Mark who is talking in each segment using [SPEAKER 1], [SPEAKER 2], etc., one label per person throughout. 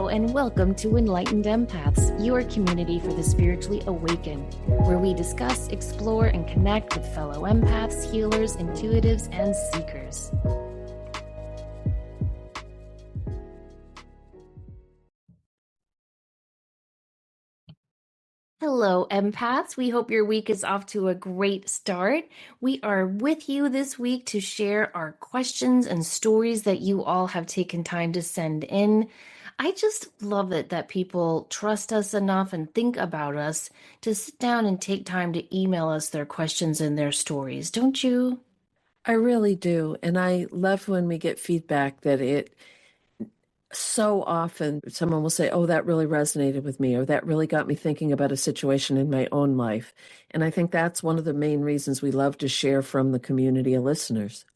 [SPEAKER 1] Hello and welcome to Enlightened Empaths, your community for the spiritually awakened, where we discuss, explore, and connect with fellow empaths, healers, intuitives, and seekers. Hello, empaths. We hope your week is off to a great start. We are with you this week to share our questions and stories that you all have taken time to send in. I just love it that people trust us enough and think about us to sit down and take time to email us their questions and their stories, don't you?
[SPEAKER 2] I really do. And I love when we get feedback that so often someone will say, oh, that really resonated with me, or that really got me thinking about a situation in my own life. And I think that's one of the main reasons we love to share from the community of listeners.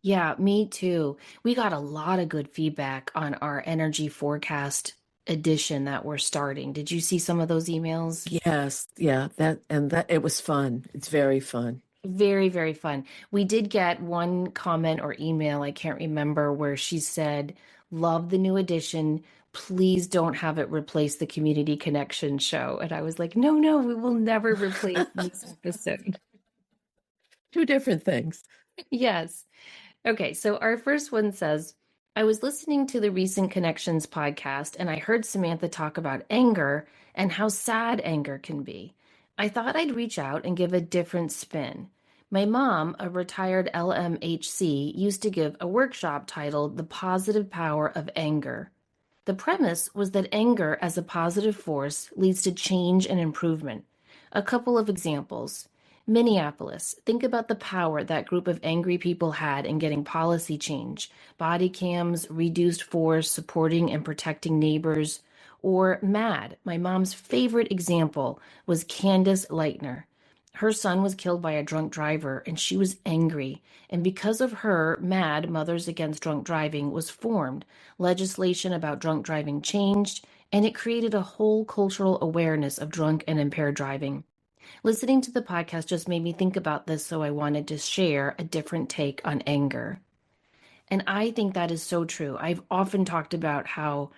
[SPEAKER 1] Yeah, me too. We got a lot of good feedback on our energy forecast edition that we're starting. Did you see some of those emails?
[SPEAKER 2] Yes, yeah, that it was fun. It's very fun.
[SPEAKER 1] Very, very fun. We did get one comment or email, I can't remember, where she said, love the new edition. Please don't have it replace the Community Connection show. And I was like, no, we will never replace this episode.
[SPEAKER 2] Two different things.
[SPEAKER 1] Yes. Okay, so our first one says, I was listening to the recent Connections podcast and I heard Samantha talk about anger and how sad anger can be. I thought I'd reach out and give a different spin. My mom, a retired LMHC, used to give a workshop titled The Positive Power of Anger. The premise was that anger as a positive force leads to change and improvement. A couple of examples. Minneapolis, think about the power that group of angry people had in getting policy change, body cams, reduced force, supporting and protecting neighbors. Or MAD, my mom's favorite example was Candace Leitner. Her son was killed by a drunk driver and she was angry. And because of her, MAD, Mothers Against Drunk Driving, was formed. Legislation about drunk driving changed, and it created a whole cultural awareness of drunk and impaired driving. Listening to the podcast just made me think about this, so I wanted to share a different take on anger. And I think that is so true. I've often talked about how,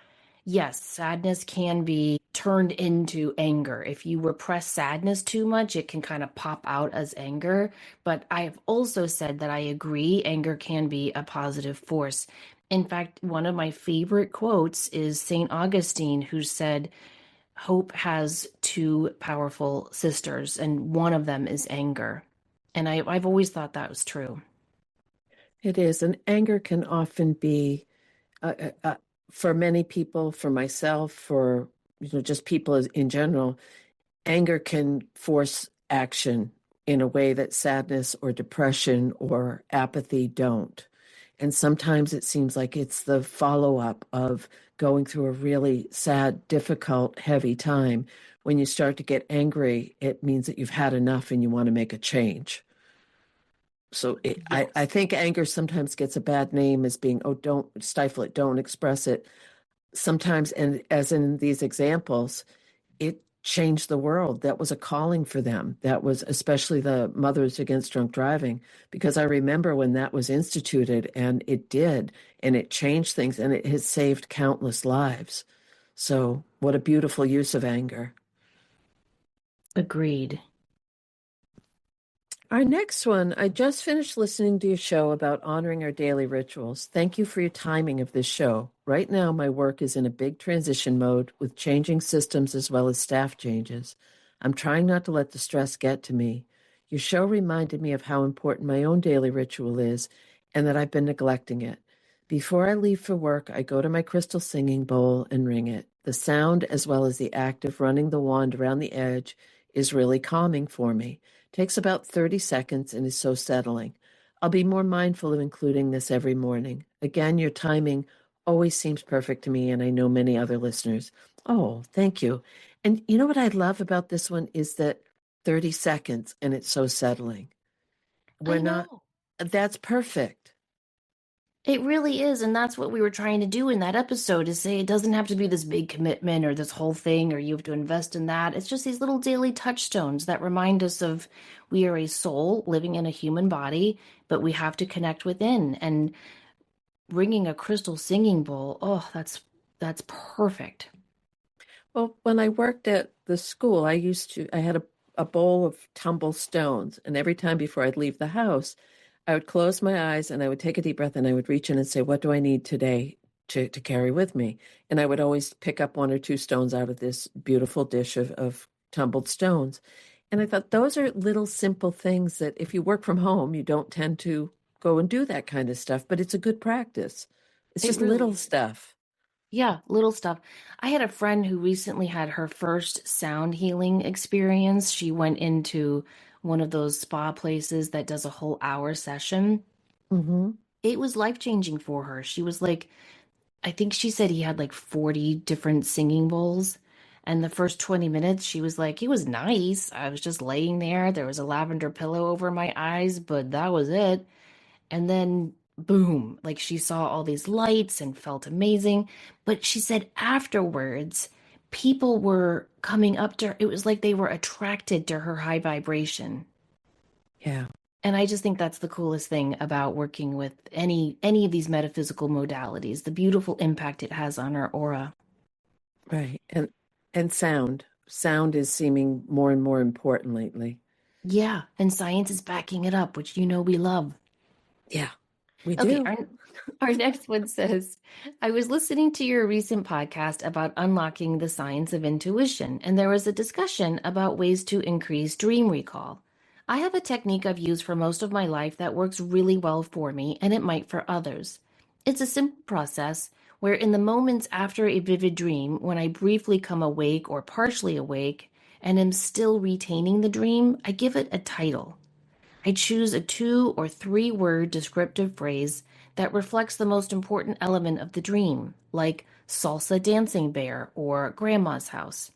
[SPEAKER 1] yes, sadness can be turned into anger. If you repress sadness too much, it can kind of pop out as anger. But I have also said that I agree anger can be a positive force. In fact, one of my favorite quotes is St. Augustine, who said, hope has two powerful sisters, and one of them is anger. And I've always thought that was true.
[SPEAKER 2] It is. And anger can often be, for many people, for myself, for just people in general, anger can force action in a way that sadness or depression or apathy don't. And sometimes it seems like it's the follow-up of going through a really sad, difficult, heavy time. When you start to get angry, it means that you've had enough and you want to make a change. So I think anger sometimes gets a bad name as being, oh, don't stifle it, don't express it. Sometimes, and as in these examples, it changed the world. That was a calling for them. That was especially the Mothers Against Drunk Driving, because I remember when that was instituted, and it did, and it changed things, and it has saved countless lives. So what a beautiful use of anger.
[SPEAKER 1] Agreed.
[SPEAKER 2] Our next one, I just finished listening to your show about honoring our daily rituals. Thank you for your timing of this show. Right now, my work is in a big transition mode with changing systems as well as staff changes. I'm trying not to let the stress get to me. Your show reminded me of how important my own daily ritual is and that I've been neglecting it. Before I leave for work, I go to my crystal singing bowl and ring it. The sound, as well as the act of running the wand around the edge, is really calming for me. Takes about 30 seconds and is so settling. I'll be more mindful of including this every morning. Again, your timing always seems perfect to me, and I know many other listeners. Oh, thank you. And you know what I love about this one is that 30 seconds and it's so settling. That's perfect.
[SPEAKER 1] It really is. And that's what we were trying to do in that episode, is say it doesn't have to be this big commitment or this whole thing or you have to invest in that. It's just these little daily touchstones that remind us of we are a soul living in a human body, but we have to connect within. And ringing a crystal singing bowl, oh, that's That's perfect.
[SPEAKER 2] Well, when I worked at the school, I had a bowl of tumble stones. And every time before I'd leave the house, I would close my eyes and I would take a deep breath and I would reach in and say, what do I need today to carry with me? And I would always pick up one or two stones out of this beautiful dish of tumbled stones. And I thought those are little simple things that if you work from home, you don't tend to go and do that kind of stuff, but it's a good practice. It's
[SPEAKER 1] It
[SPEAKER 2] just
[SPEAKER 1] really
[SPEAKER 2] little
[SPEAKER 1] is.
[SPEAKER 2] stuff.
[SPEAKER 1] Yeah, little stuff. I had a friend who recently had her first sound healing experience. She went into one of those spa places that does a whole hour session.
[SPEAKER 2] Hmm.
[SPEAKER 1] It was life-changing for her. She was like, I think she said he had like 40 different singing bowls. And the first 20 minutes, she was like, it was nice. I was just laying there. There was a lavender pillow over my eyes, but that was it. And then, boom, like she saw all these lights and felt amazing. But she said afterwards, people were coming up to her. It was like they were attracted to her high vibration.
[SPEAKER 2] Yeah.
[SPEAKER 1] And I just think that's the coolest thing about working with any of these metaphysical modalities, the beautiful impact it has on our aura.
[SPEAKER 2] Right. And sound. Sound is seeming more and more important lately.
[SPEAKER 1] Yeah, and science is backing it up, which you know we love.
[SPEAKER 2] Yeah, we
[SPEAKER 1] Okay,
[SPEAKER 2] do.
[SPEAKER 1] our next one says, I was listening to your recent podcast about unlocking the science of intuition, and there was a discussion about ways to increase dream recall. I have a technique I've used for most of my life that works really well for me, and it might for others. It's a simple process where, in the moments after a vivid dream, when I briefly come awake or partially awake and am still retaining the dream, I give it a title. I choose a 2 or 3 word descriptive phrase that reflects the most important element of the dream, like salsa dancing bear or grandma's house.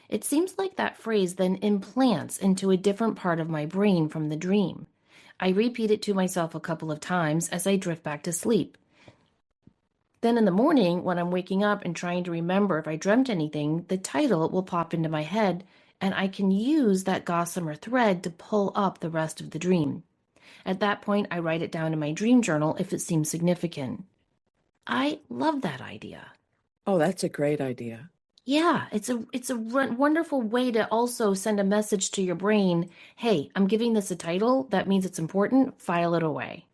[SPEAKER 1] It seems like that phrase then implants into a different part of my brain from the dream. I repeat it to myself a couple of times as I drift back to sleep. Then in the morning, when I'm waking up and trying to remember if I dreamt anything, the title will pop into my head, and I can use that gossamer thread to pull up the rest of the dream. At that point, I write it down in my dream journal if it seems significant. I love that idea.
[SPEAKER 2] Oh, that's a great idea.
[SPEAKER 1] Yeah, it's a wonderful way to also send a message to your brain. Hey, I'm giving this a title. That means it's important. File it away.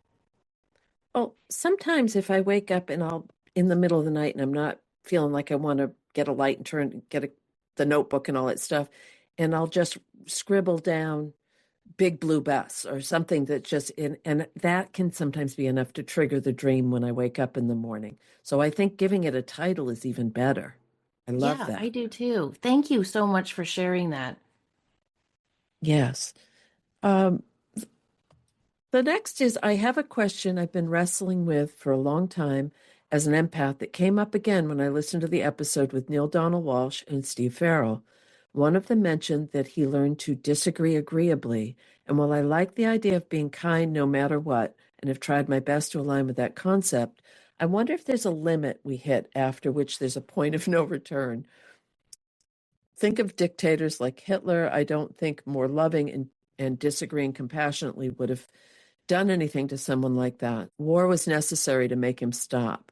[SPEAKER 2] Well, sometimes if I wake up and I'll in the middle of the night and I'm not feeling like I want to get a light and the notebook and all that stuff, and I'll just scribble down big blue bus or something that just in and that can sometimes be enough to trigger the dream when I wake up in the morning. So I think giving it a title is even better. I love
[SPEAKER 1] Yeah, I
[SPEAKER 2] that.
[SPEAKER 1] do too. Thank you so much for sharing that.
[SPEAKER 2] Yes. Um, the next is I have a question I've been wrestling with for a long time as an empath that came up again when I listened to the episode with Neil Donald Walsh and Steve Farrell. One of them mentioned that he learned to disagree agreeably. And while I like the idea of being kind no matter what, and have tried my best to align with that concept, I wonder if there's a limit we hit after which there's a point of no return. Think of dictators like Hitler. I don't think more loving and disagreeing compassionately would have done anything to someone like that. War was necessary to make him stop.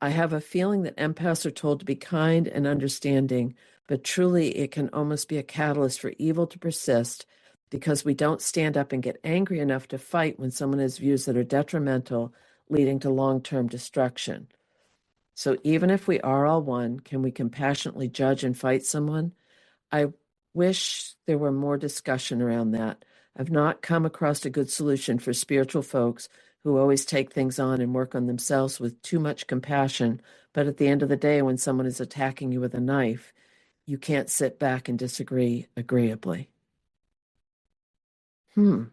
[SPEAKER 2] I have a feeling that empaths are told to be kind and understanding, but truly it can almost be a catalyst for evil to persist because we don't stand up and get angry enough to fight when someone has views that are detrimental, leading to long-term destruction. So even if we are all one, can we compassionately judge and fight someone? I wish there were more discussion around that. I've not come across a good solution for spiritual folks who always take things on and work on themselves with too much compassion. But at the end of the day, when someone is attacking you with a knife, you can't sit back and disagree agreeably. Hmm.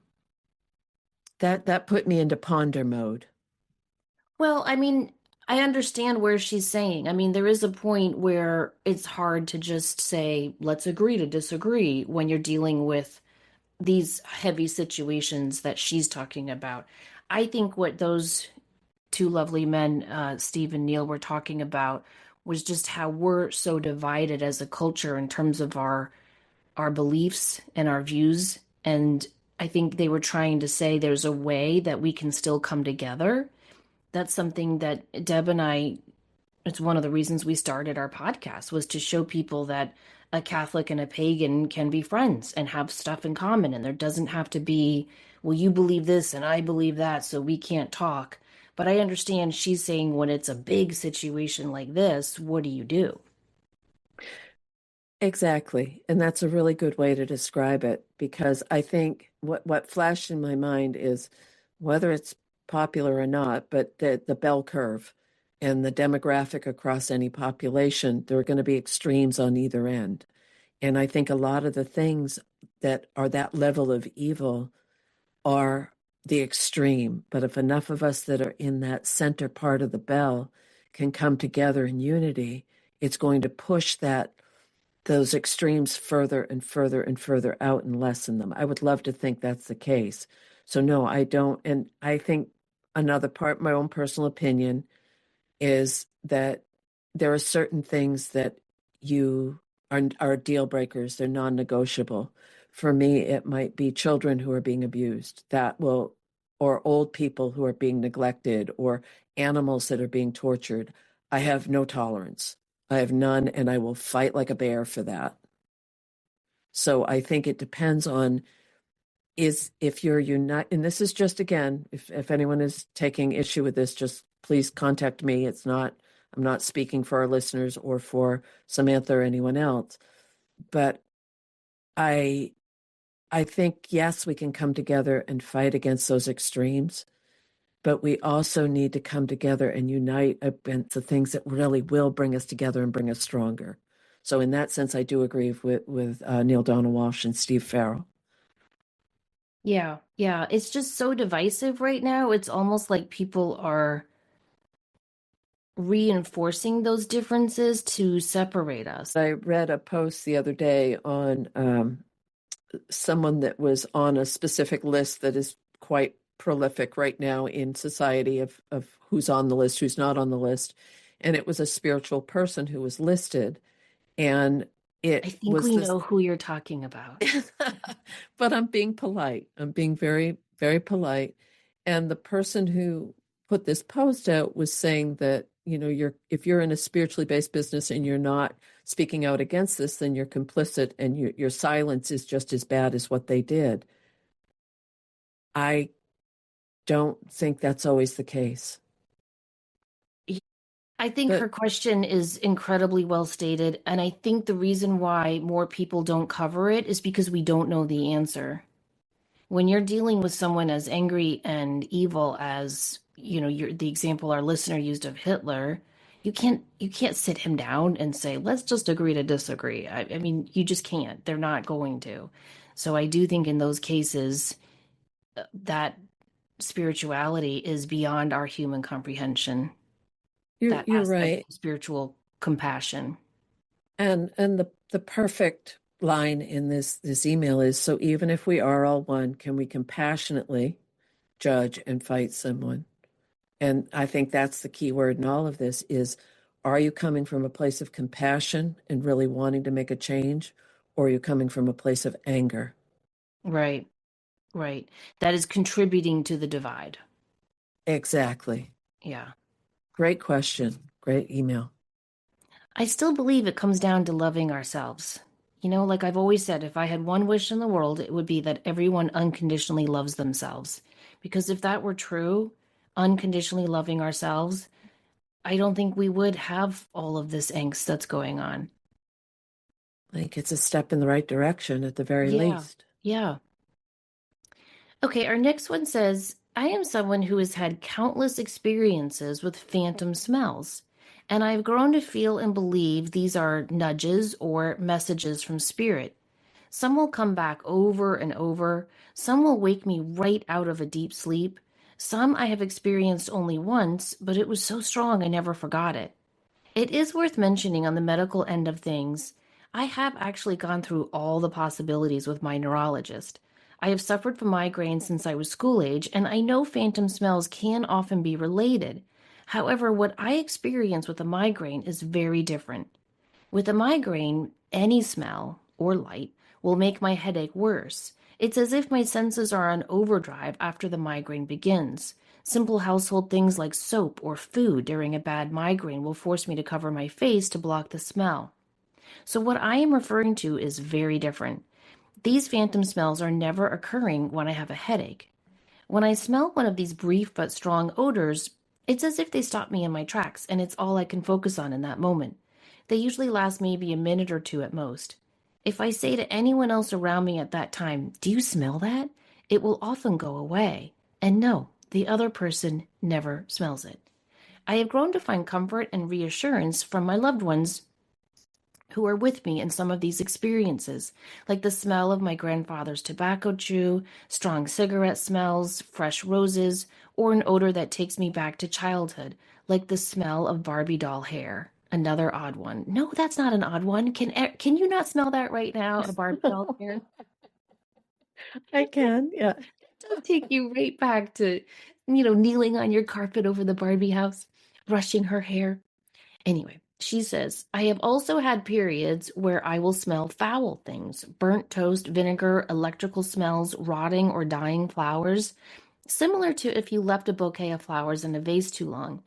[SPEAKER 2] That put me into ponder mode.
[SPEAKER 1] Well, I mean, I understand where she's saying. I mean, there is a point where it's hard to just say, let's agree to disagree when you're dealing with these heavy situations that she's talking about. I think what those two lovely men, Steve and Neil, were talking about was just how we're so divided as a culture in terms of our beliefs and our views. And I think they were trying to say there's a way that we can still come together. That's something that Deb and I It's one of the reasons we started our podcast, was to show people that a Catholic and a pagan can be friends and have stuff in common. And there doesn't have to be, well, you believe this and I believe that, so we can't talk. But I understand she's saying when it's a big situation like this, what do you do?
[SPEAKER 2] Exactly. And that's a really good way to describe it because I think what flashed in my mind is whether it's popular or not, but the bell curve and the demographic across any population, there are going to be extremes on either end. And I think a lot of the things that are that level of evil are the extreme. But if enough of us that are in that center part of the bell can come together in unity, it's going to push those extremes further and further and further out and lessen them. I would love to think that's the case. So no, I don't. And I think another part, my own personal opinion, is that there are certain things that you are deal breakers. They're non-negotiable. For me, it might be children who are being abused. Or old people who are being neglected, or animals that are being tortured. I have no tolerance. I have none, and I will fight like a bear for that. So I think it depends on is if you're united, and this is just again, if anyone is taking issue with this, just please contact me. I'm not speaking for our listeners or for Samantha or anyone else, but I I think yes, we can come together and fight against those extremes, but we also need to come together and unite against the things that really will bring us together and bring us stronger. So in that sense, I do agree with Neil Donald Walsh and Steve Farrell.
[SPEAKER 1] Yeah, yeah. It's just so divisive right now. It's almost like people are reinforcing those differences to separate us.
[SPEAKER 2] I read a post the other day on someone that was on a specific list that is quite prolific right now in society of who's on the list, who's not on the list. And it was a spiritual person who was listed. And
[SPEAKER 1] I
[SPEAKER 2] it
[SPEAKER 1] think
[SPEAKER 2] was
[SPEAKER 1] we
[SPEAKER 2] this,
[SPEAKER 1] know who you're talking about.
[SPEAKER 2] but I'm being polite. I'm being very, very polite. And the person who put this post out was saying that, if you're in a spiritually based business and you're not speaking out against this, then you're complicit and your silence is just as bad as what they did. I don't think that's always the case.
[SPEAKER 1] I think her
[SPEAKER 2] But
[SPEAKER 1] question is incredibly well stated, and I think the reason why more people don't cover it is because we don't know the answer. When you're dealing with someone as angry and evil as, the example our listener used of Hitler, you can't sit him down and say, let's just agree to disagree. I mean, you just can't. They're not going to. So I do think in those cases that spirituality is beyond our human comprehension, that
[SPEAKER 2] you're
[SPEAKER 1] aspect
[SPEAKER 2] right.
[SPEAKER 1] of spiritual compassion.
[SPEAKER 2] And the perfect line in this email is, so even if we are all one, can we compassionately judge and fight someone? And I think that's the key word in all of this is, are you coming from a place of compassion and really wanting to make a change, or are you coming from a place of anger?
[SPEAKER 1] Right, right. That is contributing to the divide.
[SPEAKER 2] Exactly.
[SPEAKER 1] Yeah.
[SPEAKER 2] Great question. Great email.
[SPEAKER 1] I still believe it comes down to loving ourselves. Like I've always said, if I had one wish in the world, it would be that everyone unconditionally loves themselves. Because if that were true, unconditionally loving ourselves, I don't think we would have all of this angst that's going on.
[SPEAKER 2] I think it's a step in the right direction at the very
[SPEAKER 1] Yeah.
[SPEAKER 2] least.
[SPEAKER 1] Yeah. Okay, our next one says, I am someone who has had countless experiences with phantom smells, and I've grown to feel and believe these are nudges or messages from spirit. Some will come back over and over. Some will wake me right out of a deep sleep. Some I have experienced only once, but it was so strong I never forgot it. It is worth mentioning on the medical end of things, I have actually gone through all the possibilities with my neurologist. I have suffered from migraines since I was school age, and I know phantom smells can often be related. However, what I experience with a migraine is very different. With a migraine, any smell or light will make my headache worse. It's as if my senses are on overdrive after the migraine begins. Simple household things like soap or food during a bad migraine will force me to cover my face to block the smell. So, what I am referring to is very different. These phantom smells are never occurring when I have a headache. When I smell one of these brief but strong odors, it's as if they stop me in my tracks, and it's all I can focus on in that moment. They usually last maybe a minute or two at most. If I say to anyone else around me at that time, "Do you smell that?" it will often go away. And no, the other person never smells it. I have grown to find comfort and reassurance from my loved ones who are with me in some of these experiences, like the smell of my grandfather's tobacco chew, strong cigarette smells, fresh roses, or an odor that takes me back to childhood, like the smell of Barbie doll hair. Another odd one. No, that's not an odd one. Can you not smell that right now? A Barbie doll hair.
[SPEAKER 2] I can, yeah.
[SPEAKER 1] It does take you right back to, kneeling on your carpet over the Barbie house, brushing her hair. Anyway, she says, I have also had periods where I will smell foul things, burnt toast, vinegar, electrical smells, rotting or dying flowers, similar to if you left a bouquet of flowers in a vase too long.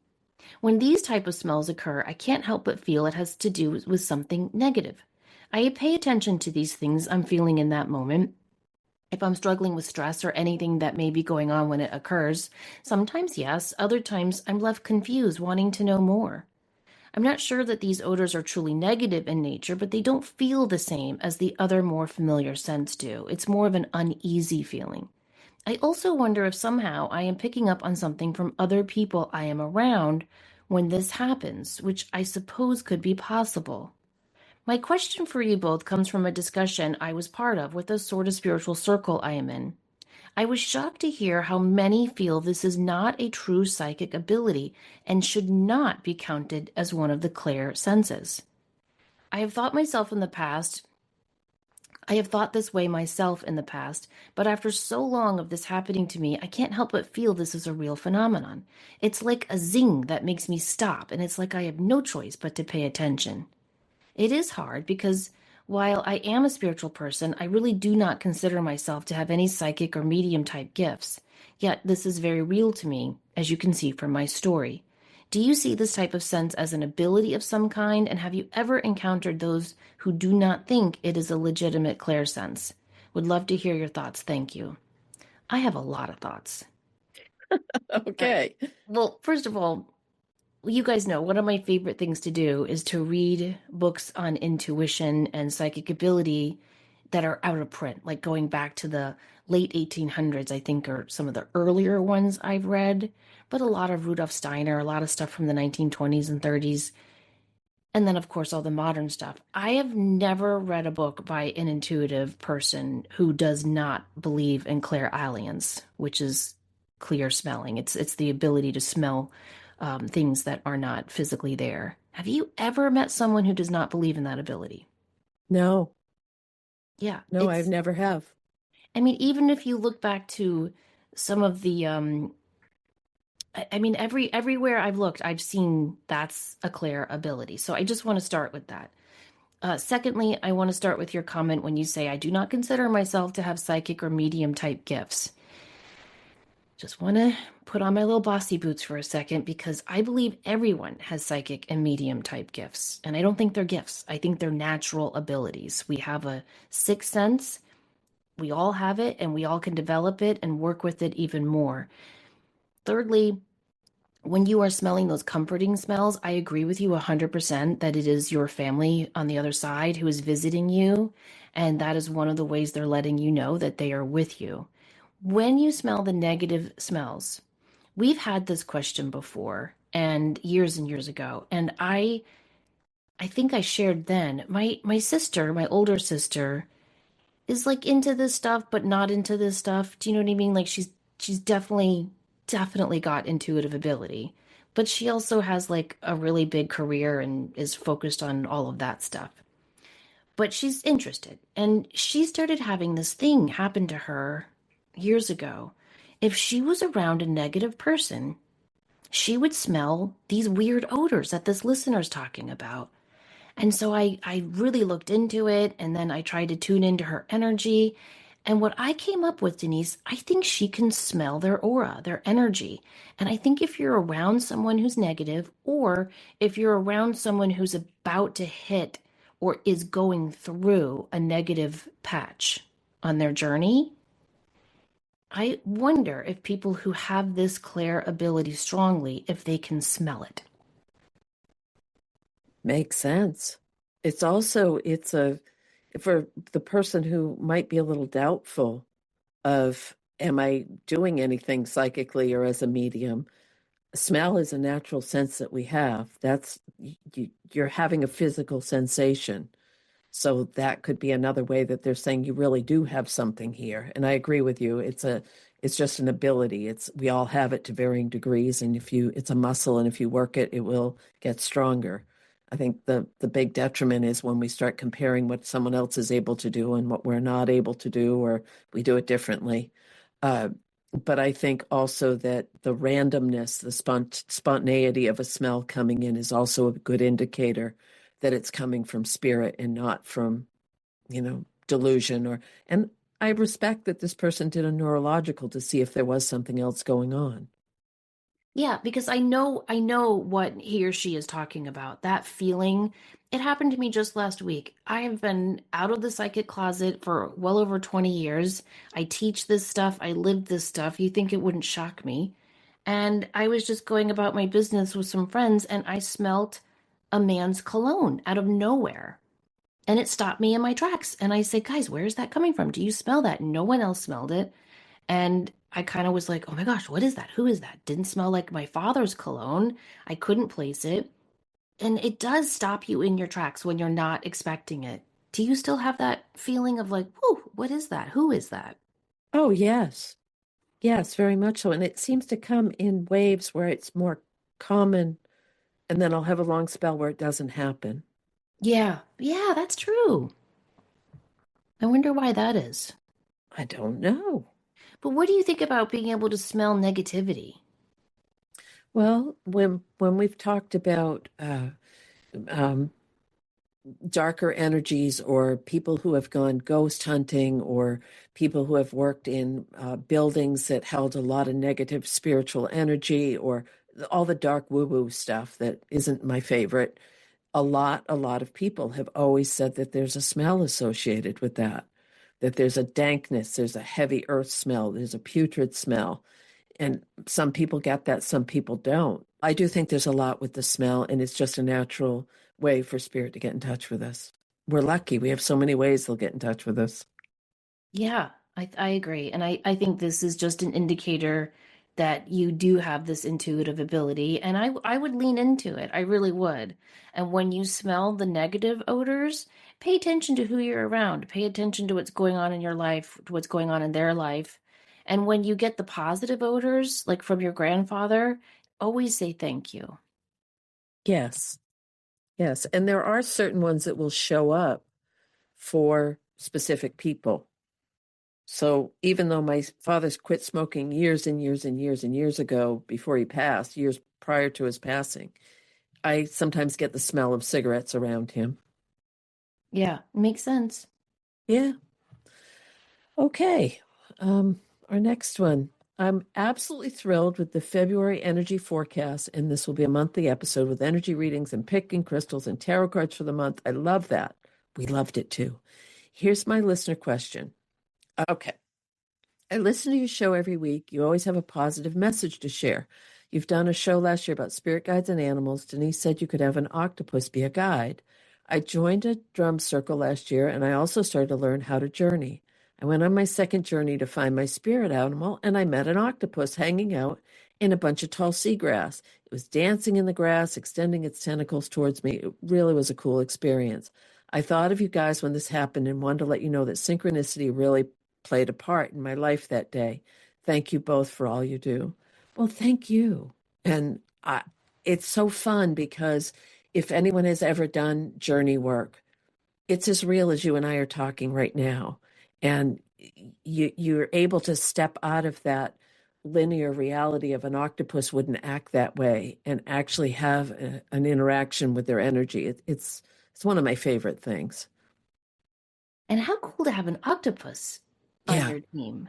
[SPEAKER 1] When these type of smells occur, I can't help but feel it has to do with something negative. I pay attention to these things I'm feeling in that moment. If I'm struggling with stress or anything that may be going on when it occurs, sometimes yes, other times I'm left confused, wanting to know more. I'm not sure that these odors are truly negative in nature, but they don't feel the same as the other more familiar scents do. It's more of an uneasy feeling. I also wonder if somehow I am picking up on something from other people I am around when this happens, which I suppose could be possible. My question for you both comes from a discussion I was part of with a sort of spiritual circle I am in. I was shocked to hear how many feel this is not a true psychic ability and should not be counted as one of the clair senses. I have thought myself in the past, I have thought this way myself in the past, but after so long of this happening to me, I can't help but feel this is a real phenomenon. It's like a zing that makes me stop, and it's like I have no choice but to pay attention. It is hard because while I am a spiritual person, I really do not consider myself to have any psychic or medium type gifts. Yet this is very real to me, as you can see from my story. Do you see this type of sense as an ability of some kind, and have you ever encountered those who do not think it is a legitimate clairsense? Would love to hear your thoughts. Thank you. I have a lot of thoughts. All right.
[SPEAKER 2] Okay.
[SPEAKER 1] Well, first of all, you guys know one of my favorite things to do is to read books on intuition and psychic ability that are out of print, like going back to the late 1800s, I think, are some of the earlier ones I've read, but a lot of Rudolf Steiner, a lot of stuff from the 1920s and 30s, and then, of course, all the modern stuff. I have never read a book by an intuitive person who does not believe in clairalience, which is clear smelling. It's the ability to smell things that are not physically there. Have you ever met someone who does not believe in that ability?
[SPEAKER 2] No,
[SPEAKER 1] Yeah,
[SPEAKER 2] no, I've
[SPEAKER 1] it's.
[SPEAKER 2] never have.
[SPEAKER 1] I mean, even if you look back to some of the, I mean, everywhere I've looked, I've seen that's a clair ability. So I just want to start with that. Secondly, I want to start with your comment when you say, I do not consider myself to have psychic or medium type gifts. Just want to put on my little bossy boots for a second because I believe everyone has psychic and medium type gifts. And I don't think they're gifts, I think they're natural abilities. We have a sixth sense, we all have it, and we all can develop it and work with it even more. Thirdly, when you are smelling those comforting smells, I agree with you 100% that it is your family on the other side who is visiting you. And that is one of the ways they're letting you know that they are with you. When you smell the negative smells, we've had this question before and years ago. And I think I shared then, my sister, my older sister, is like into this stuff, but not into this stuff. Do you know what I mean? Like she's definitely got intuitive ability, but she also has like a really big career and is focused on all of that stuff. But she's interested, and she started having this thing happen to her years ago. If she was around a negative person, she would smell these weird odors that this listener's talking about. And so I really looked into it, and then I tried to tune into her energy. And what I came up with, Denise, I think she can smell their aura, their energy. And I think if you're around someone who's negative, or if you're around someone who's about to hit or is going through a negative patch on their journey, I wonder if people who have this clair ability strongly, if they can smell it.
[SPEAKER 2] Makes sense. It's a for the person who might be a little doubtful of, am I doing anything psychically or as a medium? Smell is a natural sense that we have. You're having a physical sensation. So that could be another way that they're saying you really do have something here. And I agree with you. It's just an ability. We all have it to varying degrees. And it's a muscle, and if you work it, it will get stronger. I think the big detriment is when we start comparing what someone else is able to do and what we're not able to do, or we do it differently. But I think also that the randomness, the spontaneity of a smell coming in is also a good indicator that it's coming from spirit and not from, delusion. And I respect that this person did a neurological to see if there was something else going on.
[SPEAKER 1] Yeah, because I know what he or she is talking about. That feeling, it happened to me just last week. I have been out of the psychic closet for well over 20 years. I teach this stuff, I live this stuff. You think it wouldn't shock me. And I was just going about my business with some friends and I smelt a man's cologne out of nowhere. And it stopped me in my tracks. And I said, "Guys, where is that coming from? Do you smell that?" No one else smelled it. And I kind of was like, "Oh my gosh, what is that? Who is that?" Didn't smell like my father's cologne. I couldn't place it. And it does stop you in your tracks when you're not expecting it. Do you still have that feeling of like, whoa, what is that? Who is that?
[SPEAKER 2] Oh, yes. Yes, very much so. And it seems to come in waves where it's more common, and then I'll have a long spell where it doesn't happen.
[SPEAKER 1] Yeah, yeah, that's true. I wonder why that is.
[SPEAKER 2] I don't know.
[SPEAKER 1] But what do you think about being able to smell negativity?
[SPEAKER 2] Well, when we've talked about um, darker energies, or people who have gone ghost hunting, or people who have worked in buildings that held a lot of negative spiritual energy, or all the dark woo-woo stuff that isn't my favorite, a lot of people have always said that there's a smell associated with that there's a dankness, there's a heavy earth smell, there's a putrid smell. And some people get that, some people don't. I do think there's a lot with the smell, and it's just a natural way for spirit to get in touch with us. We're lucky. We have so many ways they'll get in touch with us.
[SPEAKER 1] Yeah, I agree. And I think this is just an indicator that you do have this intuitive ability. And I would lean into it. I really would. And when you smell the negative odors, pay attention to who you're around. Pay attention to what's going on in your life, to what's going on in their life. And when you get the positive odors, like from your grandfather, always say thank you.
[SPEAKER 2] Yes, yes. And there are certain ones that will show up for specific people. So even though my father's quit smoking years and years and years and years ago, before he passed, years prior to his passing, I sometimes get the smell of cigarettes around him.
[SPEAKER 1] Yeah, makes sense.
[SPEAKER 2] Yeah. Okay. Um, our next one. I'm absolutely thrilled with the February energy forecast, and this will be a monthly episode with energy readings and picking crystals and tarot cards for the month. I love that. We loved it too. Here's my listener question. Okay. I listen to your show every week. You always have a positive message to share. You've done a show last year about spirit guides and animals. Denise said you could have an octopus be a guide. I joined a drum circle last year, and I also started to learn how to journey. I went on my second journey to find my spirit animal, and I met an octopus hanging out in a bunch of tall seagrass. It was dancing in the grass, extending its tentacles towards me. It really was a cool experience. I thought of you guys when this happened and wanted to let you know that synchronicity really played a part in my life that day. Thank you both for all you do. Well, thank you. And it's so fun because if anyone has ever done journey work, it's as real as you and I are talking right now. And you're able to step out of that linear reality of an octopus wouldn't act that way and actually have an interaction with their energy. It's one of my favorite things.
[SPEAKER 1] And how cool to have an octopus. on
[SPEAKER 2] Yeah.
[SPEAKER 1] your team.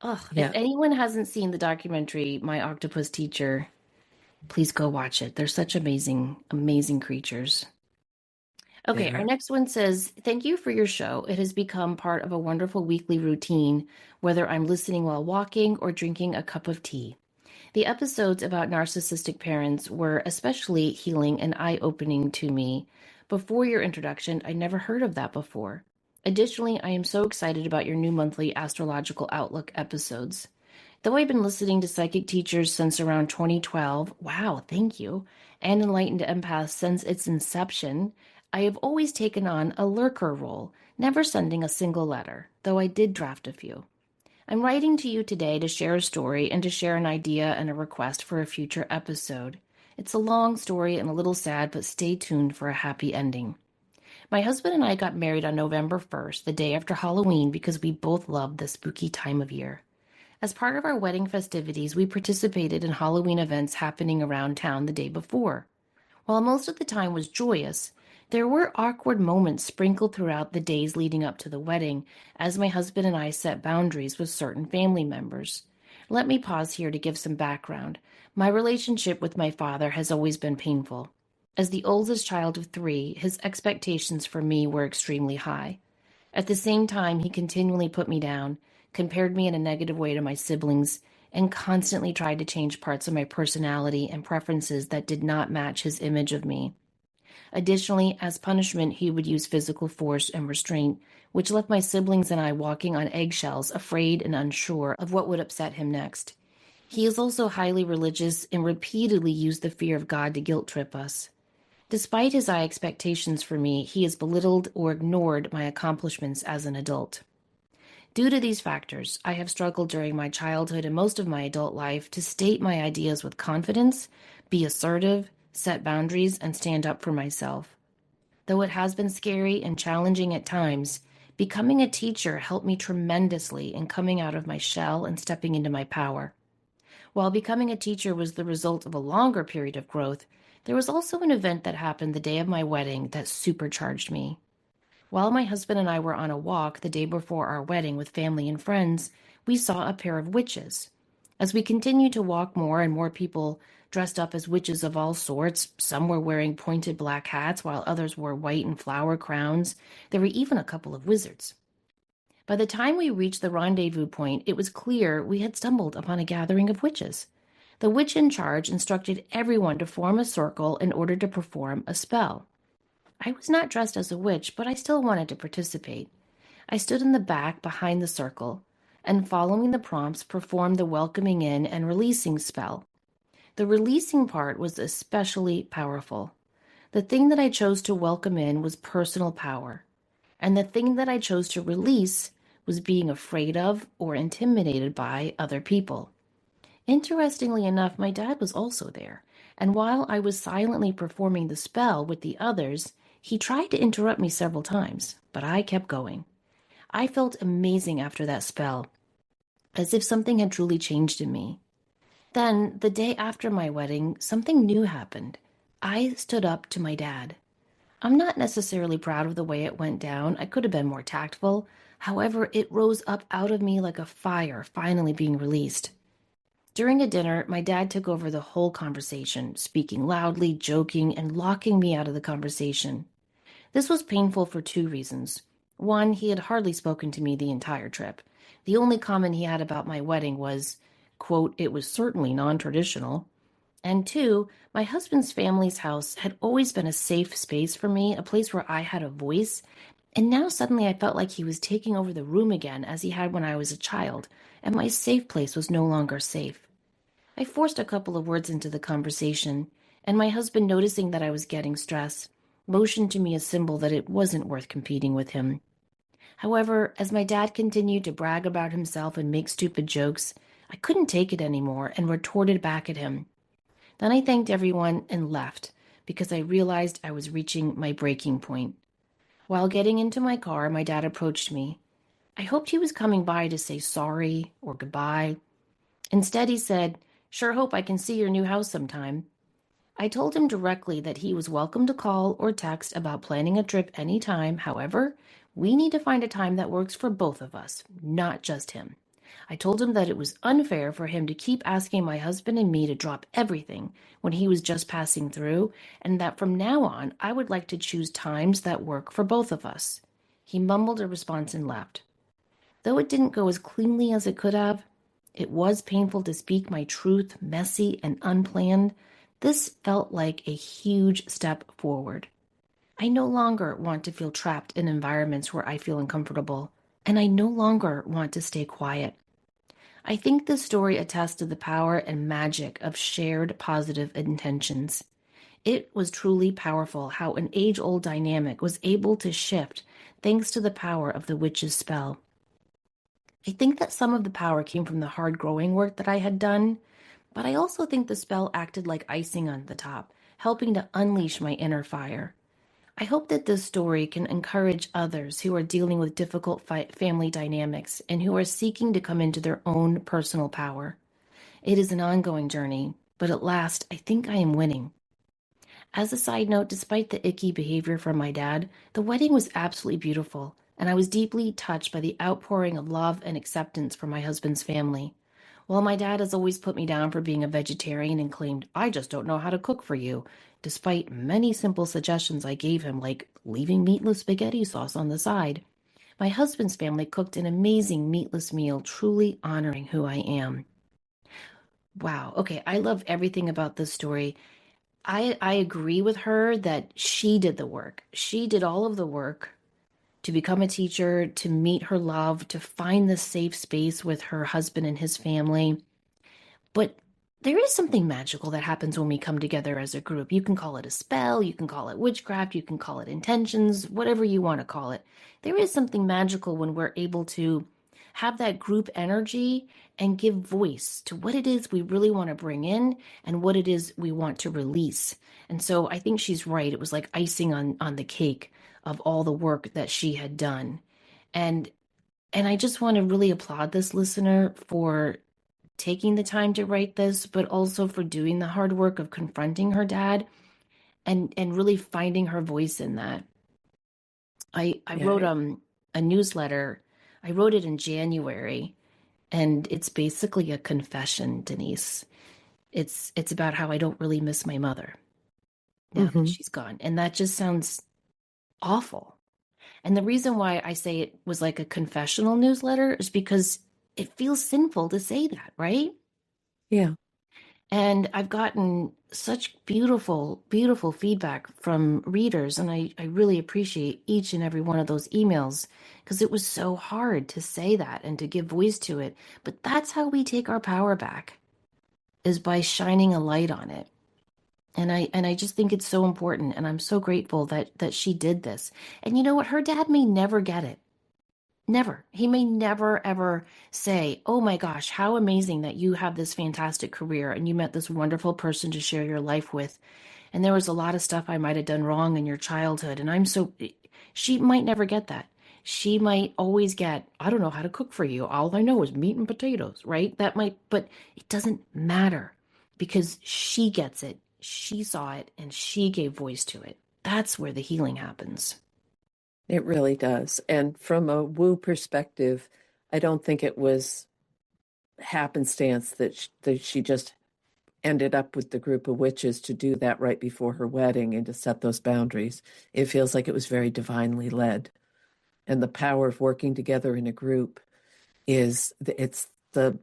[SPEAKER 1] Ugh, if
[SPEAKER 2] Yeah.
[SPEAKER 1] anyone hasn't seen the documentary, My Octopus Teacher, please go watch it. They're such amazing, amazing creatures. Okay, our
[SPEAKER 2] There.
[SPEAKER 1] next one says, thank you for your show. It has become part of a wonderful weekly routine, whether I'm listening while walking or drinking a cup of tea. The episodes about narcissistic parents were especially healing and eye-opening to me. Before your introduction, I never heard of that before. Additionally, I am so excited about your new monthly astrological outlook episodes. Though I've been listening to psychic teachers since around 2012, wow, thank you, and enlightened empaths since its inception, I have always taken on a lurker role, never sending a single letter, though I did draft a few. I'm writing to you today to share a story and to share an idea and a request for a future episode. It's a long story and a little sad, but stay tuned for a happy ending. My husband and I got married on November 1st, the day after Halloween, because we both love the spooky time of year. As part of our wedding festivities, we participated in Halloween events happening around town the day before. While most of the time was joyous, there were awkward moments sprinkled throughout the days leading up to the wedding, as my husband and I set boundaries with certain family members. Let me pause here to give some background. My relationship with my father has always been painful. As the oldest child of three, his expectations for me were extremely high. At the same time, he continually put me down, compared me in a negative way to my siblings, and constantly tried to change parts of my personality and preferences that did not match his image of me. Additionally, as punishment, he would use physical force and restraint, which left my siblings and I walking on eggshells, afraid and unsure of what would upset him next. He is also highly religious and repeatedly used the fear of God to guilt trip us. Despite his high expectations for me, he has belittled or ignored my accomplishments as an adult. Due to these factors, I have struggled during my childhood and most of my adult life to state my ideas with confidence, be assertive, set boundaries, and stand up for myself. Though it has been scary and challenging at times, becoming a teacher helped me tremendously in coming out of my shell and stepping into my power. While becoming a teacher was the result of a longer period of growth, there was also an event that happened the day of my wedding that supercharged me. While my husband and I were on a walk the day before our wedding with family and friends, we saw a pair of witches. As we continued to walk, more and more people dressed up as witches of all sorts. Some were wearing pointed black hats, while others wore white and flower crowns. There were even a couple of wizards. By the time we reached the rendezvous point, it was clear we had stumbled upon a gathering of witches. The witch in charge instructed everyone to form a circle in order to perform a spell. I was not dressed as a witch, but I still wanted to participate. I stood in the back behind the circle, and following the prompts, performed the welcoming in and releasing spell. The releasing part was especially powerful. The thing that I chose to welcome in was personal power, and the thing that I chose to release was being afraid of or intimidated by other people. Interestingly enough, my dad was also there, and while I was silently performing the spell with the others, he tried to interrupt me several times, but I kept going. I felt amazing after that spell, as if something had truly changed in me. Then, the day after my wedding, something new happened. I stood up to my dad. I'm not necessarily proud of the way it went down. I could have been more tactful. However, it rose up out of me like a fire finally being released. During a dinner, my dad took over the whole conversation, speaking loudly, joking, and locking me out of the conversation. This was painful for two reasons. One, he had hardly spoken to me the entire trip. The only comment he had about my wedding was, quote, "It was certainly non-traditional." And two, my husband's family's house had always been a safe space for me, a place where I had a voice, and now suddenly I felt like he was taking over the room again as he had when I was a child, and my safe place was no longer safe. I forced a couple of words into the conversation, and my husband, noticing that I was getting stressed, motioned to me a symbol that it wasn't worth competing with him. However, as my dad continued to brag about himself and make stupid jokes, I couldn't take it anymore and retorted back at him. Then I thanked everyone and left because I realized I was reaching my breaking point. While getting into my car, my dad approached me. I hoped he was coming by to say sorry or goodbye. Instead, he said, "Sure hope I can see your new house sometime." I told him directly that he was welcome to call or text about planning a trip anytime. However, We need to find a time that works for both of us, not just him. I told him that it was unfair for him to keep asking my husband and me to drop everything when he was just passing through, and that from now on I would like to choose times that work for both of us. He mumbled a response and left. Though it didn't go as cleanly as it could have, it was painful to speak my truth, messy and unplanned. This felt like a huge step forward. I no longer want to feel trapped in environments where I feel uncomfortable, and I no longer want to stay quiet. I think this story attests to the power and magic of shared positive intentions. It was truly powerful how an age-old dynamic was able to shift thanks to the power of the witch's spell. I think that some of the power came from the hard growing work that I had done, but I also think the spell acted like icing on the top, helping to unleash my inner fire. I hope that this story can encourage others who are dealing with difficult family dynamics and who are seeking to come into their own personal power. It is an ongoing journey, but at last, I think I am winning. As a side note, despite the icky behavior from my dad, the wedding was absolutely beautiful, and I was deeply touched by the outpouring of love and acceptance from my husband's family. While my dad has always put me down for being a vegetarian and claimed, I just don't know how to cook for you, despite many simple suggestions I gave him, like leaving meatless spaghetti sauce on the side, my husband's family cooked an amazing meatless meal, truly honoring who I am. Wow. Okay. I love everything about this story. I agree with her that she did the work. She did all of the work to become a teacher, to meet her love, to find this safe space with her husband and his family. But there is something magical that happens when we come together as a group. You can call it a spell, you can call it witchcraft, you can call it intentions, whatever you want to call it. There is something magical when we're able to have that group energy and give voice to what it is we really want to bring in and what it is we want to release. And so I think she's right. It was like icing on the cake of all the work that she had done. And and I just want to really applaud this listener for taking the time to write this, but also for doing the hard work of confronting her dad and really finding her voice in that. I
[SPEAKER 2] Yeah.
[SPEAKER 1] wrote a newsletter. I wrote it in January, and it's basically a confession, Denise. It's about how I don't really miss my mother now that
[SPEAKER 2] Mm-hmm.
[SPEAKER 1] she's gone. And that just sounds awful. And the reason why I say it was like a confessional newsletter is because it feels sinful to say that, right?
[SPEAKER 2] Yeah.
[SPEAKER 1] And I've gotten such beautiful, beautiful feedback from readers. And I really appreciate each and every one of those emails because it was so hard to say that and to give voice to it. But that's how we take our power back, is by shining a light on it. And I just think it's so important. And I'm so grateful that she did this. And you know what? Her dad may never get it. Never. He may never, ever say, oh my gosh, how amazing that you have this fantastic career and you met this wonderful person to share your life with. And there was a lot of stuff I might have done wrong in your childhood. And I'm so, she might never get that. She might always get, I don't know how to cook for you. All I know is meat and potatoes, right? That might, but it doesn't matter because she gets it. She saw it and she gave voice to it. That's where the healing happens.
[SPEAKER 2] It really does. And from a woo perspective, I don't think it was happenstance that she just ended up with the group of witches to do that right before her wedding and to set those boundaries. It feels like it was very divinely led. And the power of working together in a group it's the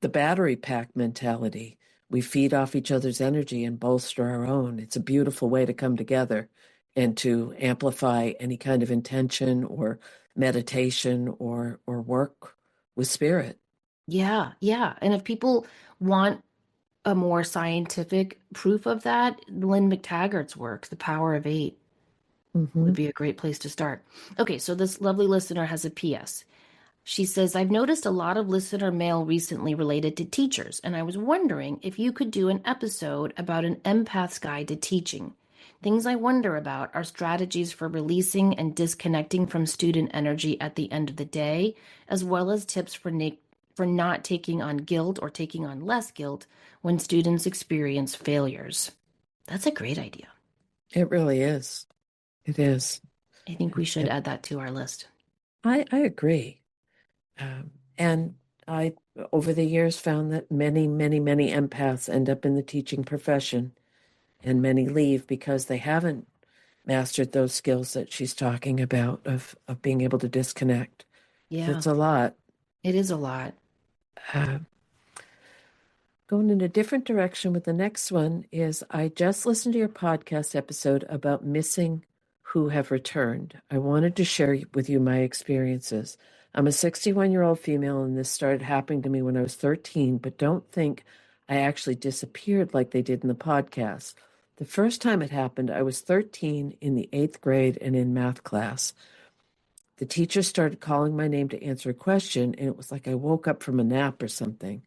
[SPEAKER 2] battery pack mentality. We feed off each other's energy and bolster our own. It's a beautiful way to come together and to amplify any kind of intention or meditation or work with spirit.
[SPEAKER 1] Yeah, yeah. And if people want a more scientific proof of that, Lynn McTaggert's work, The Power of Eight, would
[SPEAKER 2] Mm-hmm.
[SPEAKER 1] be a great place to start. Okay, so this lovely listener has a PS. She says, I've noticed a lot of listener mail recently related to teachers, and I was wondering if you could do an episode about an empath's guide to teaching. Things I wonder about are strategies for releasing and disconnecting from student energy at the end of the day, as well as tips for not taking on guilt or taking on less guilt when students experience failures. That's a great idea.
[SPEAKER 2] It really is. It is.
[SPEAKER 1] I think we should
[SPEAKER 2] It,
[SPEAKER 1] add that to our list.
[SPEAKER 2] I agree. And I, over the years, found that many, many, many empaths end up in the teaching profession, and many leave because they haven't mastered those skills that she's talking about of being able to disconnect. So
[SPEAKER 1] Yeah,
[SPEAKER 2] it's a lot.
[SPEAKER 1] it is a lot.
[SPEAKER 2] Uh, Going in a different direction with the next one is I just listened to your podcast episode about missing who have returned. I wanted to share with you my experiences. I'm a 61-year-old female, and this started happening to me when I was 13, but don't think I actually disappeared like they did in the podcast. The first time it happened, I was 13 in the eighth grade and in math class. The teacher started calling my name to answer a question, and it was like I woke up from a nap or something.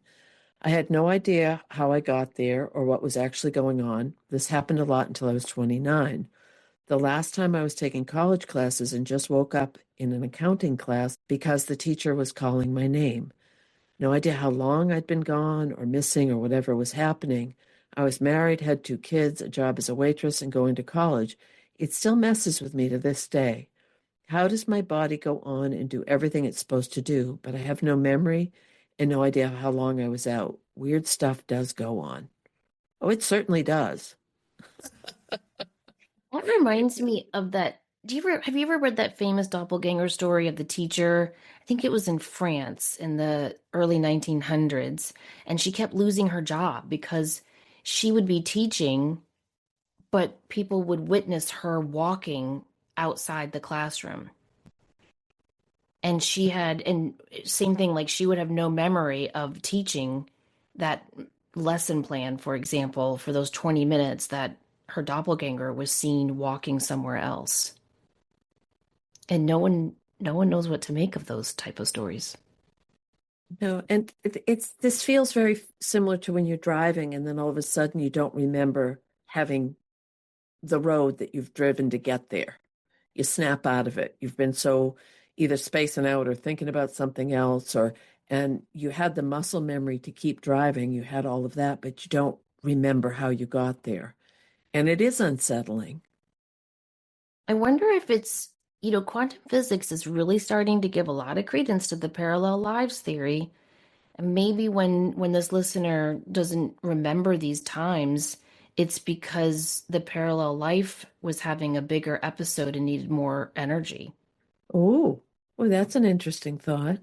[SPEAKER 2] I had no idea how I got there or what was actually going on. This happened a lot until I was 29. The last time I was taking college classes and just woke up in an accounting class because the teacher was calling my name. No idea how long I'd been gone or missing or whatever was happening. I was married, had 2 kids, a job as a waitress, and going to college. It still messes with me to this day. How does my body go on and do everything it's supposed to do, but I have no memory and no idea how long I was out? Weird stuff does go on. Oh, it certainly does.
[SPEAKER 1] That reminds me of that. Have you ever read that famous doppelganger story of the teacher? I think it was in France in the early 1900s, and she kept losing her job because she would be teaching, but people would witness her walking outside the classroom. And same thing, like she would have no memory of teaching that lesson plan, for example, for those 20 minutes that her doppelganger was seen walking somewhere else. And no one knows what to make of those type of stories.
[SPEAKER 2] No, and it's this feels very similar to when you're driving and then all of a sudden you don't remember having the road that you've driven to get there. You snap out of it. You've been so either spacing out or thinking about something else, or and you had the muscle memory to keep driving. You had all of that, but you don't remember how you got there. And it is unsettling.
[SPEAKER 1] I wonder if quantum physics is really starting to give a lot of credence to the parallel lives theory. And maybe when this listener doesn't remember these times, it's because the parallel life was having a bigger episode and needed more energy.
[SPEAKER 2] Oh, well, that's an interesting thought.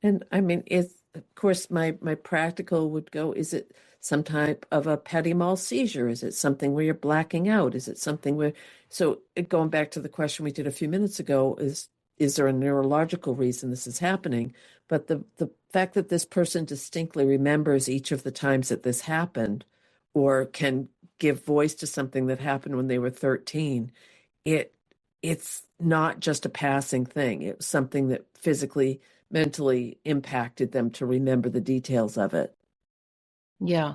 [SPEAKER 2] And I mean, of course my practical would go, is it some type of a petit mal seizure? Is it something where you're blacking out? Is it something where, so going back to the question we did a few minutes ago, is there a neurological reason this is happening? But the fact that this person distinctly remembers each of the times that this happened or can give voice to something that happened when they were 13, it it's not just a passing thing. It was something that physically, mentally impacted them to remember the details of it.
[SPEAKER 1] Yeah,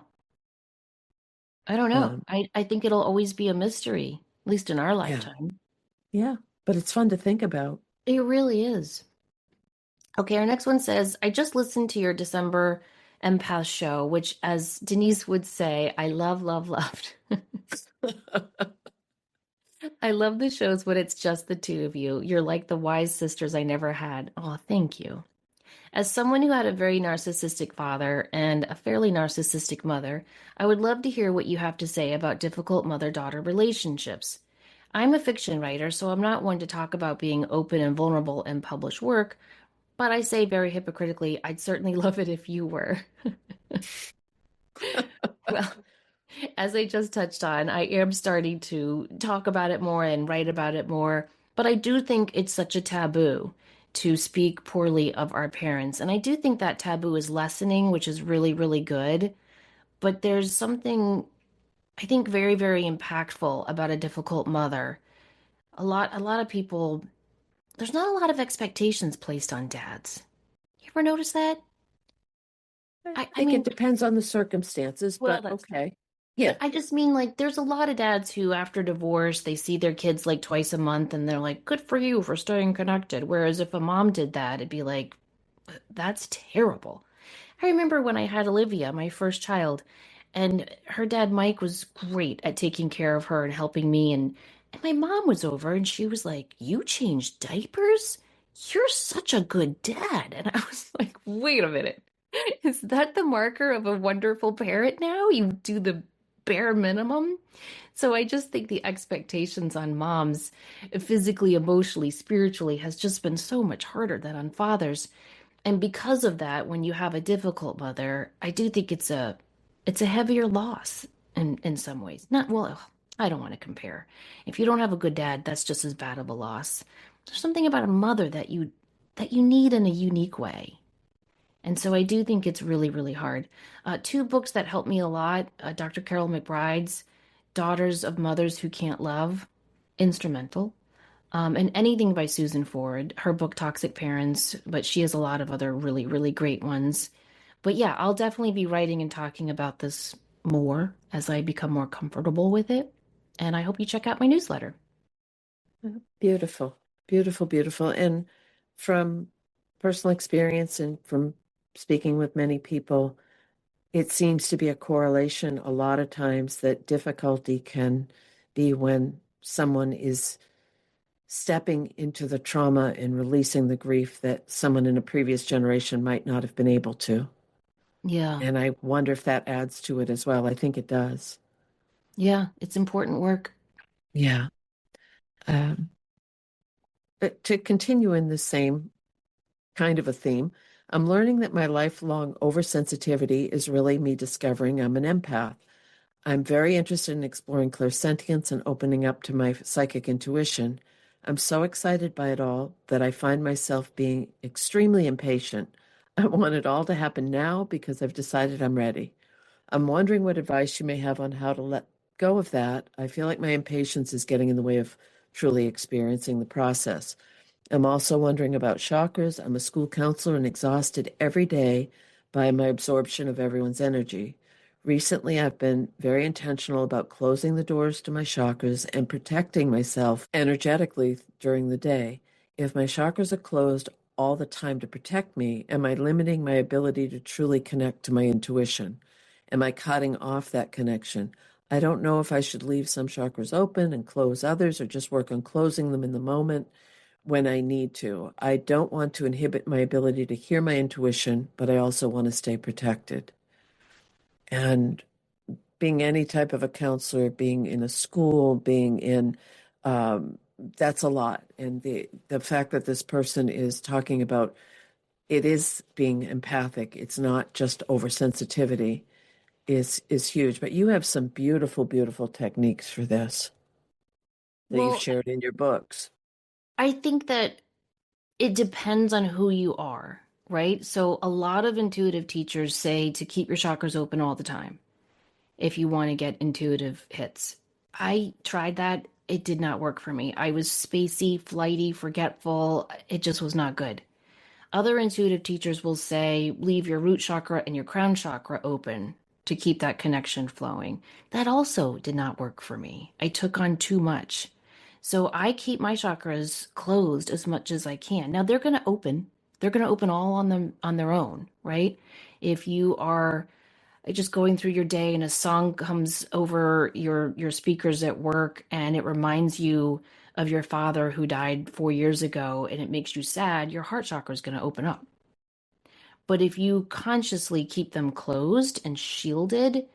[SPEAKER 1] I don't know.
[SPEAKER 2] Um,
[SPEAKER 1] I think it'll always be a mystery, at least in our
[SPEAKER 2] yeah,
[SPEAKER 1] lifetime.
[SPEAKER 2] yeah, but it's fun to think about.
[SPEAKER 1] It really is. Okay, our next one says, I just listened to your December empath show, which, as Denise would say, I love, love, loved. I love the shows when it's just the two of you. You're like the wise sisters I never had. Oh, thank you. As someone who had a very narcissistic father and a fairly narcissistic mother, I would love to hear what you have to say about difficult mother daughter relationships. I'm a fiction writer, so I'm not one to talk about being open and vulnerable in published work, but I say very hypocritically, I'd certainly love it if you were. Well, as I just touched on, I am starting to talk about it more and write about it more, but I do think it's such a taboo to speak poorly of our parents. And I do think that taboo is lessening, which is really, really good. But there's something I think very, very impactful about a difficult mother. A lot of people, there's not a lot of expectations placed on dads. You ever notice that?
[SPEAKER 2] I
[SPEAKER 1] I
[SPEAKER 2] think it
[SPEAKER 1] mean,
[SPEAKER 2] depends on the circumstances,
[SPEAKER 1] well,
[SPEAKER 2] but
[SPEAKER 1] that's true.
[SPEAKER 2] okay.
[SPEAKER 1] But
[SPEAKER 2] Yeah.
[SPEAKER 1] I just mean, like, there's a lot of dads who, after divorce, they see their kids like twice a month and they're like, good for you for staying connected. Whereas if a mom did that, it'd be like, that's terrible. I remember when I had Olivia, my first child, and her dad, Mike, was great at taking care of her and helping me. And my mom was over and she was like, you changed diapers? you're such a good dad. And I was like, wait a minute. Is that the marker of a wonderful parent now? You do the bare minimum? So I just think the expectations on moms, physically, emotionally, spiritually, has just been so much harder than on fathers. And because of that, when you have a difficult mother, I do think it's a heavier loss in some ways. Not well, I don't want to compare. If you don't have a good dad, that's just as bad of a loss. There's something about a mother that you need in a unique way. And so I do think it's really, really hard. Two books that helped me a lot, Dr. Carol McBride's Daughters of Mothers Who Can't Love, instrumental. And anything by Susan Ford, her book Toxic Parents, but she has a lot of other really, really great ones. But yeah, I'll definitely be writing and talking about this more as I become more comfortable with it. And I hope you check out my newsletter.
[SPEAKER 2] Beautiful, beautiful, beautiful. And from personal experience and from speaking with many people, it seems to be a correlation a lot of times that difficulty can be when someone is stepping into the trauma and releasing the grief that someone in a previous generation might not have been able to.
[SPEAKER 1] Yeah.
[SPEAKER 2] And I wonder if that adds to it as well. I think it does.
[SPEAKER 1] Yeah, it's important work.
[SPEAKER 2] Yeah. Um, but to continue in the same kind of a theme, I'm learning that my lifelong oversensitivity is really me discovering I'm an empath. I'm very interested in exploring clairsentience and opening up to my psychic intuition. I'm so excited by it all that I find myself being extremely impatient. I want it all to happen now because I've decided I'm ready. I'm wondering what advice you may have on how to let go of that. I feel like my impatience is getting in the way of truly experiencing the process. I'm also wondering about chakras. I'm a school counselor and exhausted every day by my absorption of everyone's energy. Recently, I've been very intentional about closing the doors to my chakras and protecting myself energetically during the day. If my chakras are closed all the time to protect me, am I limiting my ability to truly connect to my intuition? Am I cutting off that connection? I don't know if I should leave some chakras open and close others or just work on closing them in the moment when I need to. I don't want to inhibit my ability to hear my intuition, but I also want to stay protected. And being any type of a counselor, being in a school, being in that's a lot. And the fact that this person is talking about it is being empathic, it's not just oversensitivity, is huge. But you have some beautiful, beautiful techniques for this that you've
[SPEAKER 1] Well,
[SPEAKER 2] shared in your books.
[SPEAKER 1] I think that it depends on who you are, right? So a lot of intuitive teachers say to keep your chakras open all the time if you want to get intuitive hits. I tried that. It did not work for me. I was spacey, flighty, forgetful. It just was not good. Other intuitive teachers will say, leave your root chakra and your crown chakra open to keep that connection flowing. That also did not work for me. I took on too much. So I keep my chakras closed as much as I can. Now they're going to open. They're going to open all on them on their own, right? If you are just going through your day and a song comes over your speakers at work and it reminds you of your father who died 4 years ago and it makes you sad, your heart chakra is going to open up. But if you consciously keep them closed and shielded,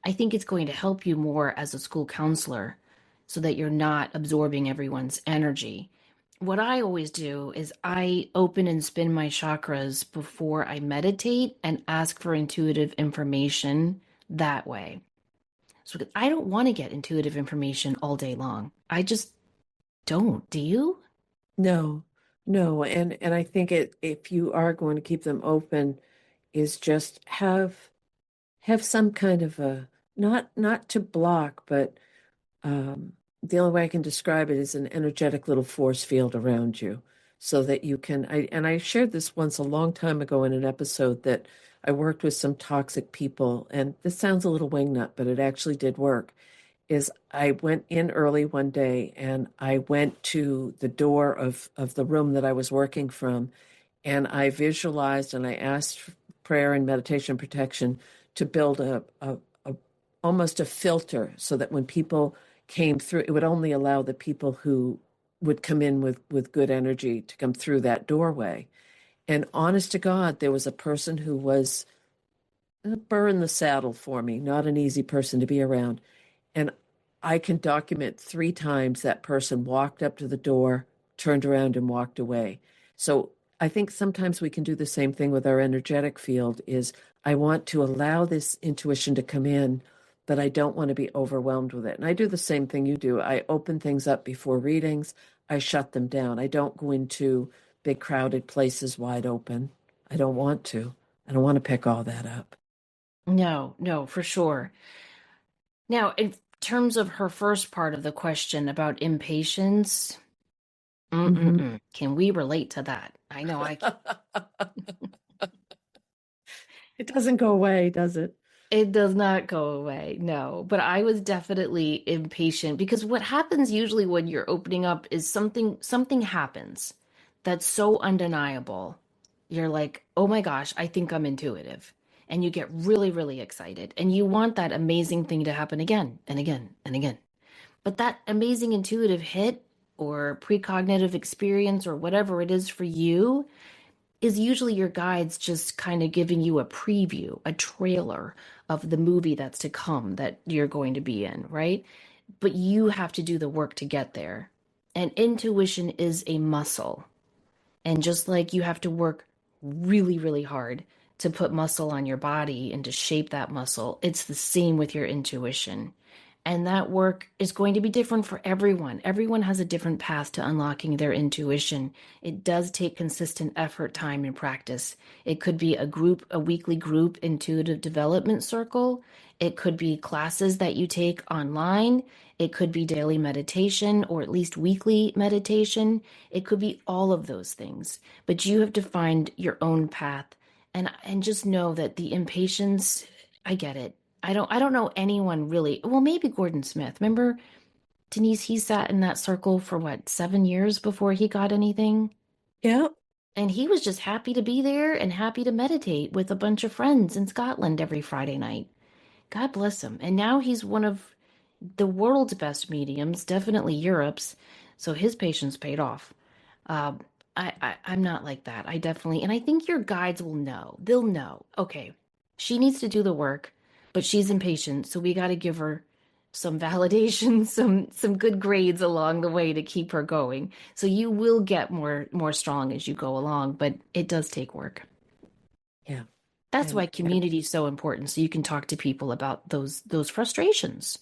[SPEAKER 1] I think it's going to help you more as a school counselor so that you're not absorbing everyone's energy. What I always do is I open and spin my chakras before I meditate and ask for intuitive information that way. So I don't want to get intuitive information all day long. I just don't. Do you?
[SPEAKER 2] No, no, and I think it if you are going to keep them open, is just have some kind of a not to block, but the only way I can describe it is an energetic little force field around you, so that you can. I shared this once a long time ago in an episode that I worked with some toxic people, and this sounds a little wingnut, but it actually did work is I went in early one day and I went to the door of the room that I was working from, and I visualized and I asked for prayer and meditation protection to build a almost a filter so that when people came through, it would only allow the people who would come in with good energy to come through that doorway. And honest to God, there was a person who was a burr in the saddle for me, not an easy person to be around. And I can document 3 times that person walked up to the door, turned around, and walked away. So I think sometimes we can do the same thing with our energetic field is I want to allow this intuition to come in, but I don't want to be overwhelmed with it. And I do the same thing you do. I open things up before readings. I shut them down. I don't go into big crowded places wide open. I don't want to. I don't want to pick all that up.
[SPEAKER 1] No, no, for sure. Now, in terms of her first part of the question about impatience,
[SPEAKER 2] Mm-hmm.
[SPEAKER 1] can we relate to that? I know I can.
[SPEAKER 2] It doesn't go away, does it?
[SPEAKER 1] It does not go away, no. But I was definitely impatient because what happens usually when you're opening up is something happens that's so undeniable. You're like, "Oh my gosh, I think I'm intuitive." And you get really, really excited and you want that amazing thing to happen again and again and again. But that amazing intuitive hit or precognitive experience or whatever it is for you is usually your guides just kind of giving you a preview, a trailer of the movie that's to come that you're going to be in, right? But you have to do the work to get there. And intuition is a muscle. And just like you have to work really, really hard to put muscle on your body and to shape that muscle, it's the same with your intuition. And that work is going to be different for everyone. Everyone has a different path to unlocking their intuition. It does take consistent effort, time, and practice. It could be a weekly group intuitive development circle. It could be classes that you take online. It could be daily meditation or at least weekly meditation. It could be all of those things. But you have to find your own path and just know that the impatience, I get it. I don't know anyone really. Well, maybe Gordon Smith. Remember Denise, he sat in that circle for what, 7 years before he got anything?
[SPEAKER 2] Yeah.
[SPEAKER 1] And he was just happy to be there and happy to meditate with a bunch of friends in Scotland every Friday night. God bless him. And now he's one of the world's best mediums, definitely Europe's. So his patience paid off. Uh, I'm not like that. I definitely, and I think your guides will know. They'll know. Okay, she needs to do the work, but she's impatient, so we got to give her some validation, some good grades along the way to keep her going. So you will get more strong as you go along, but it does take work.
[SPEAKER 2] Yeah.
[SPEAKER 1] That's why
[SPEAKER 2] And
[SPEAKER 1] community is so important, so you can talk to people about those frustrations.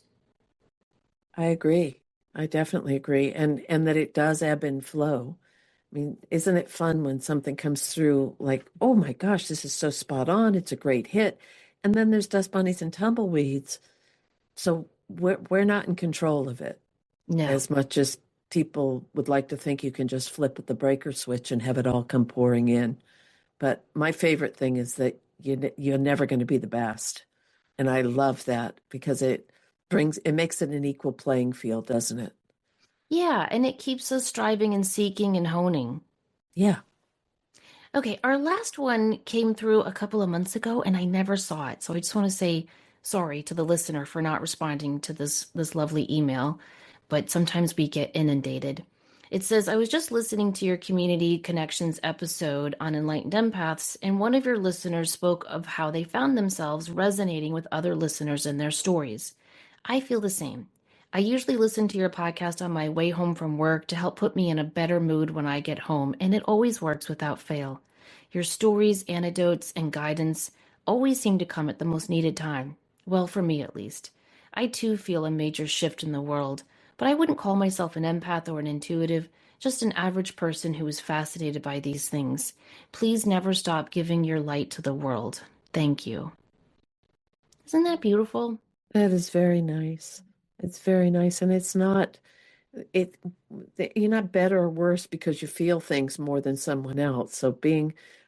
[SPEAKER 2] I agree. I definitely agree. And that it does ebb and flow. I mean, isn't it fun when something comes through like, oh my gosh, this is so spot on. It's a great hit. And then there's dust bunnies and tumbleweeds. So we're not in control of it
[SPEAKER 1] No.
[SPEAKER 2] as much as people would like to think you can just flip at the breaker switch and have it all come pouring in. But my favorite thing is that you're never going to be the best. And I love that because it makes it an equal playing field, doesn't it?
[SPEAKER 1] Yeah, and it keeps us striving and seeking and honing.
[SPEAKER 2] Yeah.
[SPEAKER 1] Okay, our last one came through a couple of months ago and I never saw it. So I just want to say sorry to the listener for not responding to this lovely email, but sometimes we get inundated. It says, I was just listening to your Community Connections episode on Enlightened Empaths, and one of your listeners spoke of how they found themselves resonating with other listeners in their stories. I feel the same. I usually listen to your podcast on my way home from work to help put me in a better mood when I get home, and it always works without fail. Your stories, anecdotes, and guidance always seem to come at the most needed time. Well, for me at least. I too feel a major shift in the world, but I wouldn't call myself an empath or an intuitive, just an average person who is fascinated by these things. Please never stop giving your light to the world. Thank you. Isn't that beautiful?
[SPEAKER 2] That is very nice. It's very nice. And it, you're not better or worse because you feel things more than someone else. So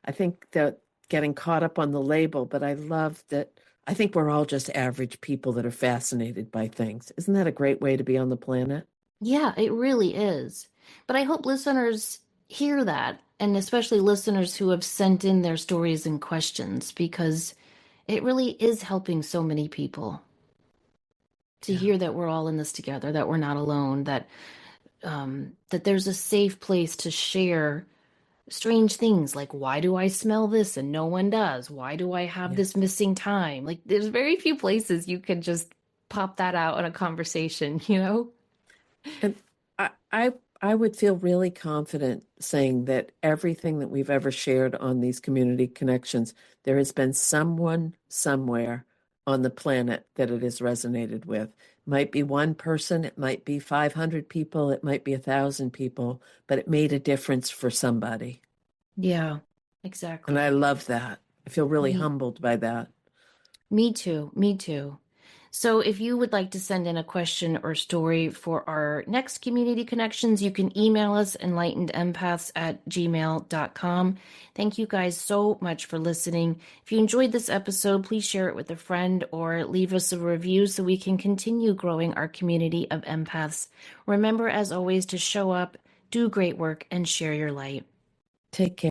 [SPEAKER 2] I think that getting caught up on the label, but I love that. I think we're all just average people that are fascinated by things. Isn't that a great way to be on the planet?
[SPEAKER 1] Yeah, it really is. But I hope listeners hear that, and especially listeners who have sent in their stories and questions, because it really is helping so many people to
[SPEAKER 2] Yeah.
[SPEAKER 1] hear that we're all in this together, that we're not alone, that that there's a safe place to share strange things like, why do I smell this and no one does? Why do I have
[SPEAKER 2] Yeah.
[SPEAKER 1] this missing time? Like, there's very few places you can just pop that out in a conversation, you know?
[SPEAKER 2] And I would feel really confident saying that everything that we've ever shared on these community connections, there has been someone somewhere on the planet that it has resonated with. It might be one person, it might be 500 people, it might be 1,000 people, but it made a difference for somebody.
[SPEAKER 1] Yeah,
[SPEAKER 2] And I
[SPEAKER 1] exactly.
[SPEAKER 2] love that. I feel really
[SPEAKER 1] Me,
[SPEAKER 2] humbled by that.
[SPEAKER 1] me too. Me too. So, if you would like to send in a question or story for our next community connections, you can email us enlightenedempaths@gmail.com. Thank you guys so much for listening. If you enjoyed this episode, please share it with a friend or leave us a review so we can continue growing our community of empaths. Remember, as always, to show up, do great work, and share your light.
[SPEAKER 2] Take care.